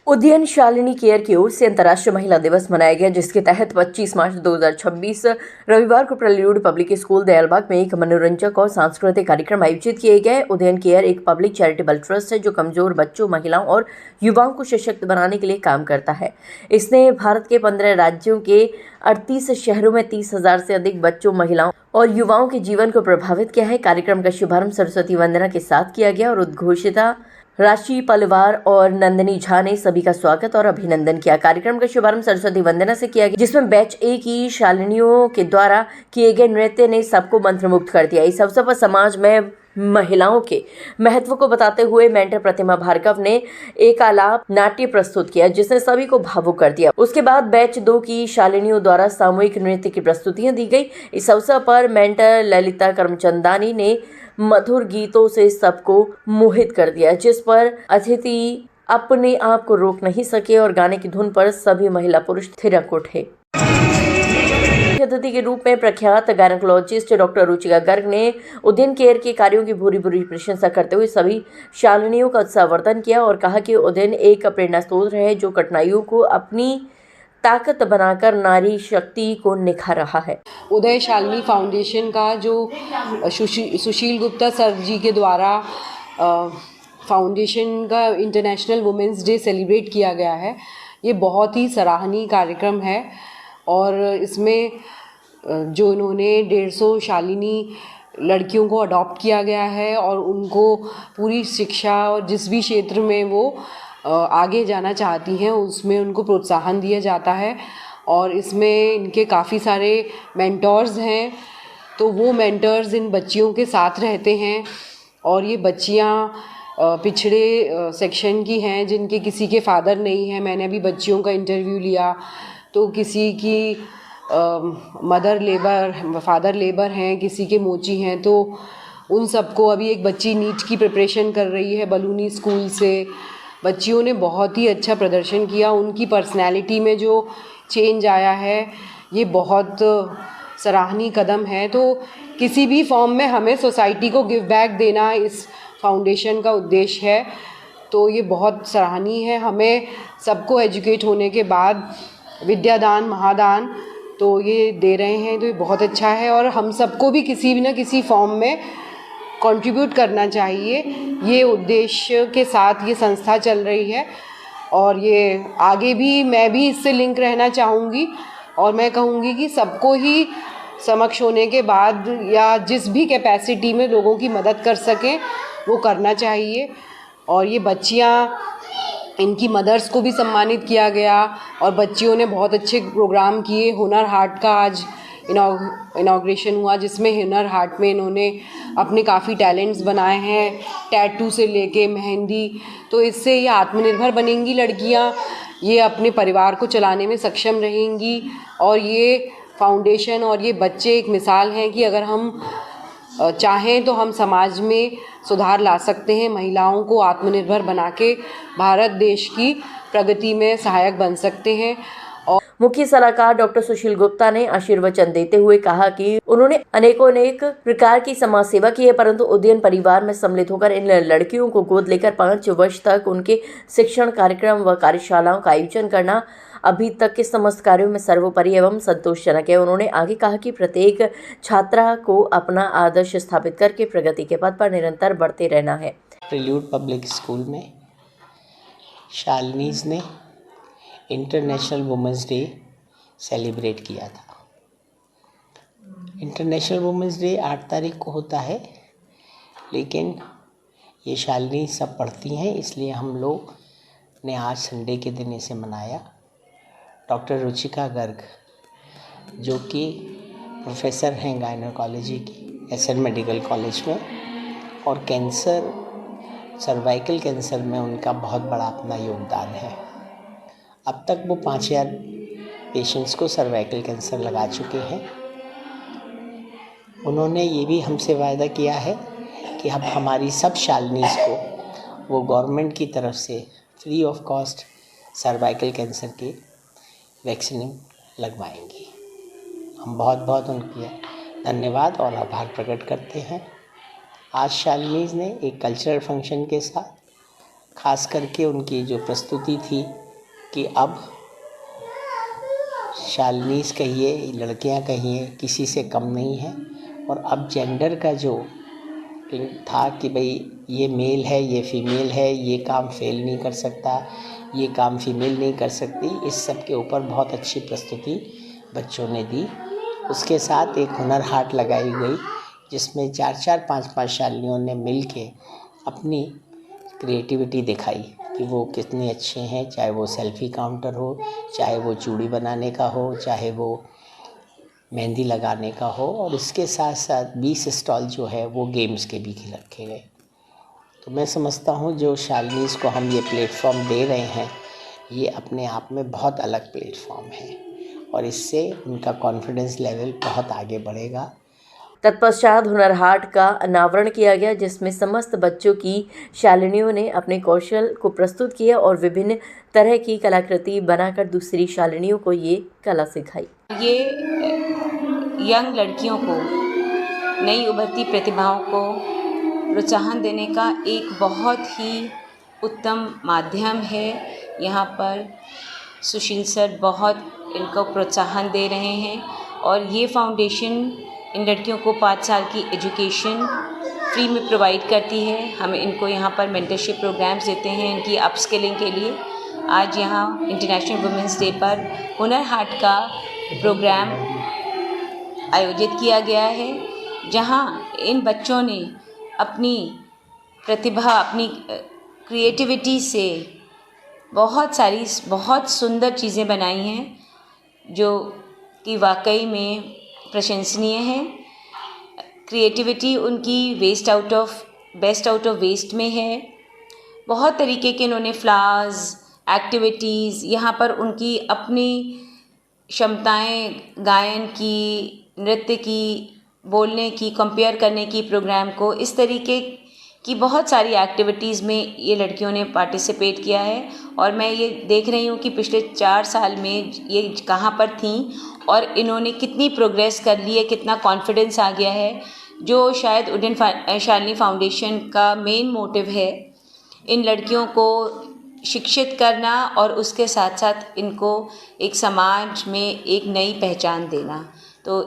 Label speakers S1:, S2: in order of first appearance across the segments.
S1: Udayan Shalini care की ओर से अंतर्राष्ट्रीय महिला दिवस मनाया गया, जिसके तहत 25 मार्च 2026 रविवार को प्रेल्यूड पब्लिक स्कूल दयालबाग में एक मनोरंजक और सांस्कृतिक कार्यक्रम आयोजित किए गए। उदयन केयर एक पब्लिक चैरिटेबल ट्रस्ट है जो कमजोर बच्चों, महिलाओं और युवाओं को सशक्त बनाने के लिए काम करता है। इसने भारत के 15 राज्यों के 38 शहरों में 30,000 से अधिक बच्चों, महिलाओं और युवाओं के जीवन को प्रभावित किया है। कार्यक्रम का शुभारंभ सरस्वती वंदना के साथ किया गया और उद्घोषिता राशि पलवार और नंदिनी झा ने सभी का स्वागत और अभिनंदन किया। कार्यक्रम का शुभारंभ सरस्वती वंदना से किया गया, जिसमें बैच ए की शालिनियों के द्वारा किए गए नृत्य ने सबको मंत्रमुग्ध कर दिया। इस अवसर पर समाज में महिलाओं के महत्व को बताते हुए मेंटर प्रतिमा भार्गव ने एक आलाप नाट्य प्रस्तुत किया, जिसने सभी को भावुक कर दिया। उसके बाद बैच 2 की शालिनियों द्वारा सामूहिक नृत्य की प्रस्तुतियां दी गई। इस अवसर पर मेंटर ललिता करमचंदानी ने मधुर गीतों से सबको मोहित कर दिया, जिस पर अतिथि अपने आप को रोक नहीं सके और गाने की धुन पर सभी महिला पुरुष थिरक उठे। अतिथि के रूप में प्रख्यात गायनेकोलॉजिस्ट डॉक्टर रुचिका गर्ग ने उदयन केयर के कार्यों की भूरी प्रशंसा करते हुए सभी शालिनियों का उत्साहवर्धन किया और कहा कि उदयन एक प्रेरणा स्रोत है जो कठिनाइयों को अपनी ताकत बनाकर नारी शक्ति को निखार रहा है।
S2: उदय शालिनी फाउंडेशन का जो सुशील गुप्ता सर जी के द्वारा फाउंडेशन का इंटरनेशनल वुमेंस डे सेलिब्रेट किया गया है, ये बहुत ही सराहनीय कार्यक्रम है। और इसमें जो इन्होंने 150 शालिनी लड़कियों को अडॉप्ट किया गया है और उनको पूरी शिक्षा और जिस भी क्षेत्र में वो आगे जाना चाहती हैं उसमें उनको प्रोत्साहन दिया जाता है। और इसमें इनके काफ़ी सारे मेंटर्स हैं, तो वो मेंटर्स इन बच्चियों के साथ रहते हैं। और ये बच्चियाँ पिछड़े सेक्शन की हैं जिनके किसी के फादर नहीं हैं। मैंने अभी बच्चियों का इंटरव्यू लिया तो किसी की फादर लेबर हैं, किसी के मोची हैं, तो उन सबको अभी एक बच्ची नीट की प्रिपरेशन कर रही है बलूनी स्कूल से। बच्चियों ने बहुत ही अच्छा प्रदर्शन किया, उनकी पर्सनैलिटी में जो चेंज आया है ये बहुत सराहनीय कदम है। तो किसी भी फॉर्म में हमें सोसाइटी को गिव बैक देना इस फाउंडेशन का उद्देश्य है, तो ये बहुत सराहनीय है। हमें सबको एजुकेट होने के बाद विद्यादान महादान तो ये दे रहे हैं, तो ये बहुत अच्छा है। और हम सबको भी किसी भी ना किसी फॉर्म में कंट्रीब्यूट करना चाहिए। ये उद्देश्य के साथ ये संस्था चल रही है और ये आगे भी मैं भी इससे लिंक रहना चाहूँगी। और मैं कहूँगी कि सबको ही समक्ष होने के बाद या जिस भी कैपेसिटी में लोगों की मदद कर सकें वो करना चाहिए। और ये बच्चियाँ, इनकी मदर्स को भी सम्मानित किया गया और बच्चियों ने बहुत अच्छे प्रोग्राम किए। हुनर हाट का आज इनॉग्रेशन हुआ, जिसमें हुनर हाट में इन्होंने अपने काफ़ी टैलेंट्स बनाए हैं, टैटू से लेके मेहंदी। तो इससे ये आत्मनिर्भर बनेंगी लड़कियां, ये अपने परिवार को चलाने में सक्षम रहेंगी। और ये फाउंडेशन और ये बच्चे एक मिसाल हैं कि अगर हम चाहें तो हम समाज में सुधार ला सकते हैं, महिलाओं को आत्मनिर्भर बना के भारत देश की प्रगति में सहायक बन सकते हैं।
S1: मुख्य सलाहकार डॉक्टर सुशील गुप्ता ने आशीर्वचन देते हुए कहा कि उन्होंने अनेक प्रकार की समाज सेवा की है, परंतु उदयन परिवार में सम्मिलित होकर इन लड़कियों को गोद लेकर 5 वर्ष तक उनके शिक्षण कार्यक्रम व कार्यशालाओं का आयोजन करना अभी तक के समस्त कार्यों में सर्वोपरि एवं संतोषजनक है। उन्होंने आगे कहा कि प्रत्येक छात्रा को अपना आदर्श स्थापित करके प्रगति के पथ पर निरंतर बढ़ते रहना है।
S3: प्रेल्यूड पब्लिक स्कूल में शालिनीज ने इंटरनेशनल वुमेंस डे सेलिब्रेट किया था। इंटरनेशनल वुमेंस डे 8 तारीख को होता है, लेकिन ये शालिनी सब पढ़ती हैं, इसलिए हम लोग ने आज संडे के दिन इसे मनाया। डॉक्टर रुचिका गर्ग, जो कि प्रोफेसर हैं गायनेकोलॉजी की एसएन मेडिकल कॉलेज में, और कैंसर, सर्वाइकल कैंसर में उनका बहुत बड़ा अपना योगदान है। अब तक वो 5000 पेशेंट्स को सर्वाइकल कैंसर लगा चुके हैं। उन्होंने ये भी हमसे वायदा किया है कि अब हमारी सब शालिनीज़ को वो गवर्नमेंट की तरफ से free of cost cervical cancer की वैक्सीन लगवाएंगी। हम बहुत बहुत उनकी धन्यवाद और आभार प्रकट करते हैं। आज शालिनीज़ ने एक कल्चरल फंक्शन के साथ खास करके उनकी जो प्रस्तुति थी कि अब शालिनी कहिए, लड़कियां कहिए, किसी से कम नहीं है। और अब जेंडर का जो था कि भाई ये मेल है, ये फीमेल है, ये काम फेल नहीं कर सकता, ये काम फीमेल नहीं कर सकती, इस सब के ऊपर बहुत अच्छी प्रस्तुति बच्चों ने दी। उसके साथ एक हुनर हाट लगाई गई जिसमें 4-4, 5-5 शालिनियों ने मिल के अपनी क्रिएटिविटी दिखाई कि वो कितने अच्छे हैं, चाहे वो सेल्फी काउंटर हो, चाहे वो चूड़ी बनाने का हो, चाहे वो मेहंदी लगाने का हो। और इसके साथ साथ 20 स्टॉल जो है वो गेम्स के भी रखे गए। तो मैं समझता हूँ जो शालिनीज़ को हम ये प्लेटफॉर्म दे रहे हैं, ये अपने आप में बहुत अलग प्लेटफॉर्म है और इससे उनका कॉन्फिडेंस लेवल बहुत आगे बढ़ेगा।
S1: तत्पश्चात हुनर हाट का अनावरण किया गया, जिसमें समस्त बच्चों की शालिनियों ने अपने कौशल को प्रस्तुत किया और विभिन्न तरह की कलाकृति बनाकर दूसरी शालिनियों को ये कला सिखाई।
S4: ये यंग लड़कियों को, नई उभरती प्रतिभाओं को प्रोत्साहन देने का एक बहुत ही उत्तम माध्यम है। यहाँ पर सुशील सर बहुत इनको प्रोत्साहन दे रहे हैं और ये फाउंडेशन इन लड़कियों को 5 साल की एजुकेशन फ्री में प्रोवाइड करती है। हम इनको यहाँ पर मेंटरशिप प्रोग्राम्स देते हैं इनकी अपस्किलिंग के लिए। आज यहाँ इंटरनेशनल वुमेंस डे पर हुनर हाट का प्रोग्राम आयोजित किया गया है, जहाँ इन बच्चों ने अपनी प्रतिभा, अपनी क्रिएटिविटी से बहुत सुंदर चीज़ें बनाई हैं जो कि वाकई में प्रशंसनीय है। क्रिएटिविटी उनकी बेस्ट आउट ऑफ वेस्ट में है। बहुत तरीके के इन्होंने फ्लावर्स, एक्टिविटीज़, यहाँ पर उनकी अपनी क्षमताएं गायन की, नृत्य की, बोलने की, कंपेयर करने की प्रोग्राम को, इस तरीके की बहुत सारी एक्टिविटीज़ में ये लड़कियों ने पार्टिसिपेट किया है। और मैं ये देख रही हूँ कि पिछले 4 साल में ये कहाँ पर थीं और इन्होंने कितनी प्रोग्रेस कर ली है, कितना कॉन्फिडेंस आ गया है, जो शायद उड्डयन शालिनी फाउंडेशन का मेन मोटिव है, इन लड़कियों को शिक्षित करना और उसके साथ साथ इनको एक समाज में एक नई पहचान देना। तो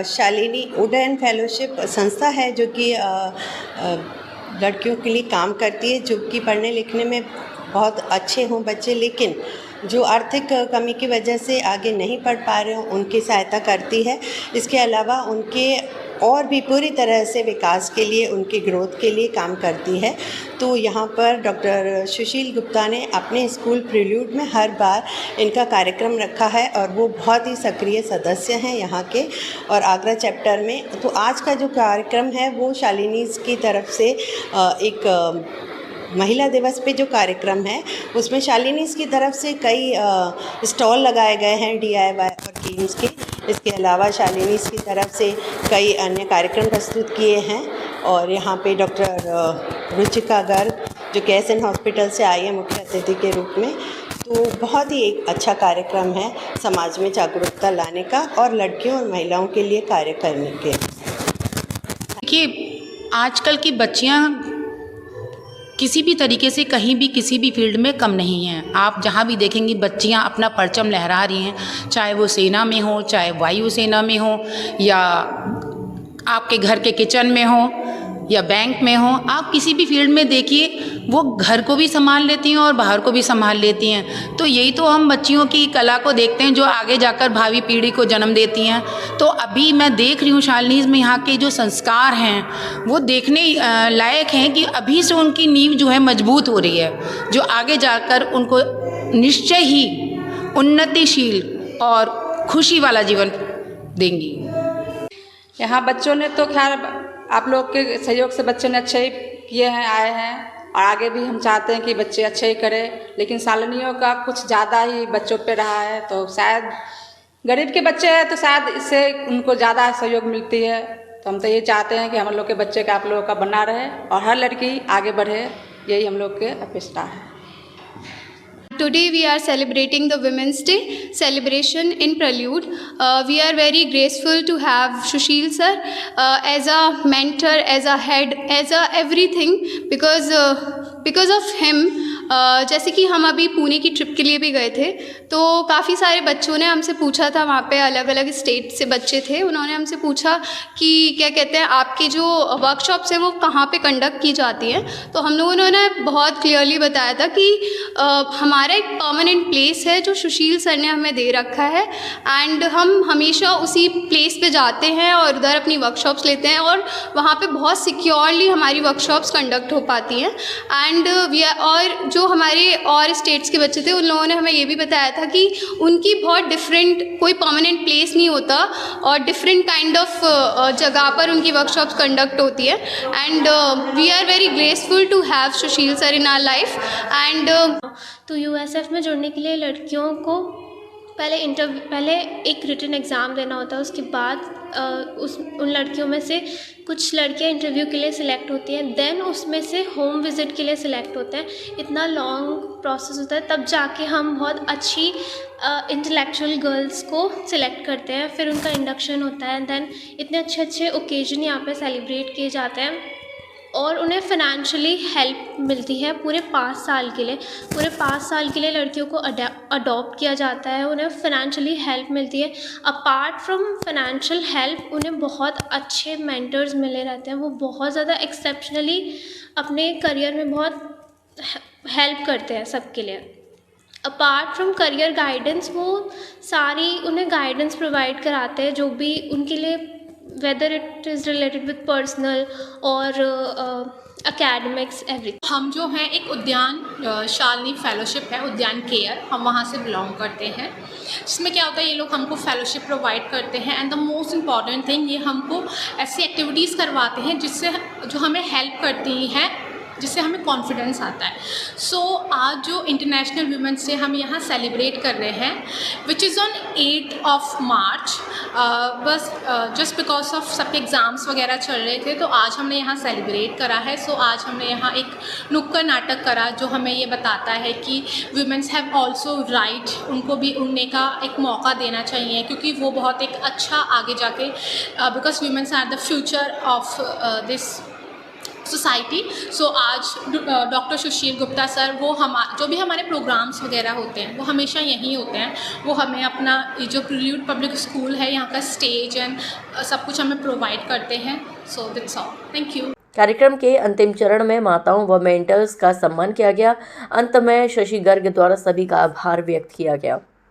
S5: शालिनी उड्डयन फेलोशिप संस्था है जो कि लड़कियों के लिए काम करती है, जो कि पढ़ने लिखने में बहुत अच्छे हों बच्चे, लेकिन जो आर्थिक कमी की वजह से आगे नहीं पढ़ पा रहे हों, उनकी सहायता करती है। इसके अलावा उनके और भी पूरी तरह से विकास के लिए, उनकी ग्रोथ के लिए काम करती है। तो यहाँ पर डॉक्टर सुशील गुप्ता ने अपने स्कूल प्रील्यूड में हर बार इनका कार्यक्रम रखा है और वो बहुत ही सक्रिय सदस्य हैं यहाँ के और आगरा चैप्टर में। तो आज का जो कार्यक्रम है वो शालिनीज़ की तरफ से एक महिला दिवस पे जो कार्यक्रम है उसमें शालिनीज़ की तरफ से कई स्टॉल लगाए गए हैं DIY और गेम्स के। इसके अलावा शालिनीज़ की तरफ से कई अन्य कार्यक्रम प्रस्तुत किए हैं और यहाँ पे डॉक्टर रुचिका गर्ग जो KSN हॉस्पिटल से आई है मुख्य अतिथि के रूप में। तो बहुत ही एक अच्छा कार्यक्रम है समाज में जागरूकता लाने का और लड़कियों और महिलाओं के लिए कार्य करने के।
S6: देखिए, आजकल की बच्चियाँ किसी भी तरीके से कहीं भी किसी भी फील्ड में कम नहीं हैं। आप जहाँ भी देखेंगी बच्चियाँ अपना परचम लहरा रही हैं, चाहे वो सेना में हो, चाहे वायुसेना में हो, या आपके घर के किचन में हो, या बैंक में हो। आप किसी भी फील्ड में देखिए, वो घर को भी संभाल लेती हैं और बाहर को भी संभाल लेती हैं। तो यही तो हम बच्चियों की कला को देखते हैं जो आगे जाकर भावी पीढ़ी को जन्म देती हैं। तो अभी मैं देख रही हूँ शालिनीज़ में यहाँ के जो संस्कार हैं वो देखने लायक हैं कि अभी से उनकी नींव जो है मजबूत हो रही है, जो आगे जाकर उनको निश्चय ही उन्नतिशील और खुशी वाला जीवन देंगी।
S7: यहाँ बच्चों ने तो खैर आप लोग के सहयोग से बच्चे ने अच्छे ही किए हैं, आए हैं, और आगे भी हम चाहते हैं कि बच्चे अच्छे ही करें। लेकिन शालिनियों का कुछ ज़्यादा ही बच्चों पे रहा है, तो शायद गरीब के बच्चे हैं तो शायद इससे उनको ज़्यादा सहयोग मिलती है। तो हम तो ये चाहते हैं कि हम लोग के बच्चे का आप लोगों का बना रहे और हर लड़की आगे बढ़े, यही हम लोग के अपेक्षा है।
S8: Today we are celebrating the Women's Day celebration in Prelude. We are very grateful to have Sushil sir as a mentor, as a head, as a everything, because of him जैसे कि हम अभी पुणे की ट्रिप के लिए भी गए थे, तो काफ़ी सारे बच्चों ने हमसे पूछा था, वहाँ पे अलग अलग स्टेट से बच्चे थे, उन्होंने हमसे पूछा कि क्या कहते हैं आपकी जो वर्कशॉप्स हैं वो कहाँ पे कंडक्ट की जाती हैं। तो हम लोगों ने बहुत क्लियरली बताया था कि हमारा एक परमानेंट प्लेस है जो सुशील सर ने हमें दे रखा है, एंड हम हमेशा उसी प्लेस पे जाते हैं और उधर अपनी वर्कशॉप्स लेते हैं, और वहाँ पे बहुत सिक्योरली हमारी वर्कशॉप्स कंडक्ट हो पाती हैं। एंड और जो हमारे और स्टेट्स के बच्चे थे उन लोगों ने हमें ये भी बताया था कि उनकी बहुत डिफरेंट, कोई परमानेंट प्लेस नहीं होता और डिफरेंट काइंड ऑफ जगह पर उनकी वर्कशॉप्स कंडक्ट होती है। And we are very graceful to have Sushil sir in our life. And
S9: तो यूएसएफ में जुड़ने के लिए लड़कियों को पहले एक रिटन एग्ज़ाम देना होता है, उसके बाद उन लड़कियों में से कुछ लड़कियां इंटरव्यू के लिए सिलेक्ट होती हैं, देन उसमें से होम विज़िट के लिए सिलेक्ट होते हैं। इतना लॉन्ग प्रोसेस होता है, तब जाके हम बहुत अच्छी इंटेलेक्चुअल गर्ल्स को सिलेक्ट करते हैं, फिर उनका इंडक्शन होता है, देन इतने अच्छे अच्छे ओकेजन यहाँ पे सेलिब्रेट किए जाते हैं और उन्हें फ़ाइनेंशियली हेल्प मिलती है पूरे 5 साल के लिए। पूरे 5 साल के लिए लड़कियों को अडॉप्ट किया जाता है, उन्हें फ़ाइनेंशियली हेल्प मिलती है। अपार्ट फ्रॉम फाइनेंशियल हेल्प उन्हें बहुत अच्छे मेंटर्स मिले रहते हैं, वो बहुत ज़्यादा एक्सेप्शनली अपने करियर में बहुत हेल्प करते हैं सबके लिए। अपार्ट फ्रॉम करियर गाइडेंस वो सारी उन्हें गाइडेंस प्रोवाइड कराते हैं जो भी उनके लिए, whether it is related with personal और एकेडमिक्स एवरीथिंग।
S6: हम जो हैं एक उद्यान शालिनी फेलोशिप है, उद्यान केयर, हम वहाँ से बिलोंग करते हैं, जिसमें क्या होता है ये लोग हमको फेलोशिप प्रोवाइड करते हैं and the most important thing, ये हमको ऐसी एक्टिविटीज़ करवाते हैं जिससे जो हमें हेल्प करती हैं, जिससे हमें कॉन्फिडेंस आता है। सो आज जो इंटरनेशनल वुमेंस डे हम यहाँ सेलिब्रेट कर रहे हैं, विच इज़ ऑन 8 मार्च, बस जस्ट बिकॉज ऑफ सबके एग्ज़ाम्स वगैरह चल रहे थे तो आज हमने यहाँ सेलिब्रेट करा है। सो आज हमने यहाँ एक नुक्कड़ नाटक करा जो हमें ये बताता है कि वुमेंस हैव ऑल्सो राइट, उनको भी उड़ने का एक मौका देना चाहिए क्योंकि वो बहुत एक अच्छा आगे जाके, because womens are the future of this society. So आज डॉक्टर सुशील गुप्ता सर वो जो भी हमारे प्रोग्राम्स वगैरह होते हैं वो हमेशा यहीं होते हैं, वो हमें अपना ये जो प्रिल्यूड पब्लिक स्कूल है यहाँ का स्टेज एंड सब कुछ हमें प्रोवाइड करते हैं। So that's all, thank you.
S1: कार्यक्रम के अंतिम चरण में माताओं व मेंटर्स का सम्मान किया गया। अंत में शशि गर्ग द्वारा सभी का आभार व्यक्त किया गया।